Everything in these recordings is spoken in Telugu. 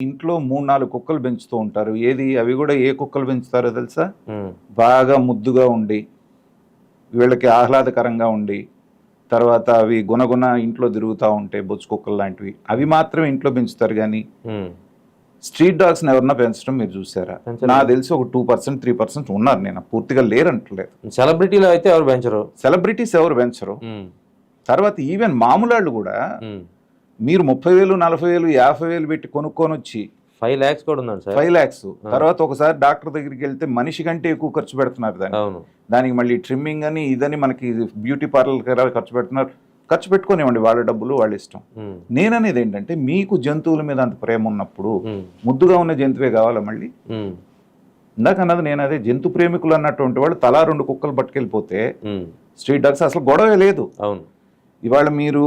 ఇంట్లో 3-4 కుక్కలు పెంచుతూ ఉంటారు. అవి కూడా ఏ కుక్కలు పెంచుతారో తెలుసా? బాగా ముద్దుగా ఉండి, వీళ్ళకి ఆహ్లాదకరంగా ఉండి, తర్వాత అవి గుణగుణ ఇంట్లో తిరుగుతూ ఉంటాయి, బొచ్చు కుక్కలు లాంటివి. అవి మాత్రమే ఇంట్లో పెంచుతారు. కానీ స్ట్రీట్ డాగ్స్ ఎవరన్నా పెంచడం మీరు చూసారా? నాకు తెలిసి ఒక 2% 3% ఉన్నారు. నేను పూర్తిగా లేరంటలేదు. సెలబ్రిటీలు అయితే ఎవరు పెంచరు, సెలబ్రిటీస్ ఎవరు పెంచరు. తర్వాత ఈవెన్ మామూలు వాళ్ళు కూడా మీరు 30,000 40,000 50,000 పెట్టి కొనుక్కొని వచ్చి 5 lakhs కూడా ఉందండి సార్. 5 lakhs తర్వాత ఒకసారి డాక్టర్ దగ్గరికి వెళ్తే మనిషి కంటే ఎక్కువ ఖర్చు పెడుతున్నారు. దానికి మళ్ళీ ట్రిమ్మింగ్ అని ఇదని మనకి బ్యూటీ పార్లర్ ఖర్చు పెడుతున్నారు. ఖర్చు పెట్టుకోనివ్వండి, వాళ్ళ డబ్బులు వాళ్ళ ఇష్టం. నేననేది ఏంటంటే, మీకు జంతువుల మీద అంత ప్రేమ ఉన్నప్పుడు ముద్దుగా ఉన్న జంతువే కావాలా? మళ్ళీ ఇందాక అన్నది నేను అదే, జంతు ప్రేమికులు అన్నటువంటి వాళ్ళు తలా 2 కుక్కలు పట్టుకెళ్ళిపోతే స్ట్రీట్ డాగ్స్ అసలు గొడవే లేదు. ఇవాళ మీరు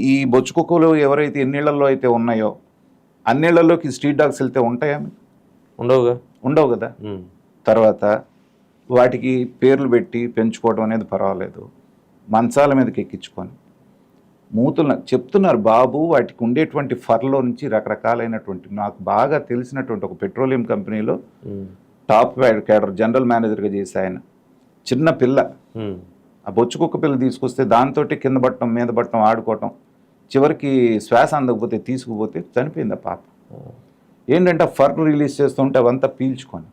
ఈ బొచ్చు కుక్కలు ఎవరైతే ఎన్నిళ్లలో అయితే ఉన్నాయో అన్నిళ్లలోకి స్ట్రీట్ డాగ్స్ వెళ్తే ఉంటాయా? ఉండవు కదా. తర్వాత వాటికి పేర్లు పెట్టి పెంచుకోవడం అనేది పర్వాలేదు. మంచాల మీదకి ఎక్కించుకొని మూతులు చెప్తున్నారు బాబు, వాటికి ఉండేటువంటి ఫర్లో నుంచి రకరకాలైనటువంటి, నాకు బాగా తెలిసినటువంటి ఒక పెట్రోలియం కంపెనీలో టాప్ క్యాడర్ జనరల్ మేనేజర్గా చేసి ఆయన చిన్న పిల్ల, ఆ బొచ్చు కుక్క పిల్ల తీసుకొస్తే దాంతో కింద పట్టడం మీద పట్టడం ఆడుకోవటం, చివరికి శ్వాస అందకపోతే తీసుకుపోతే చనిపోయింది ఆ పాప. ఏంటంటే ఫర్ రిలీజ్ చేస్తుంటే అవంతా పీల్చుకొని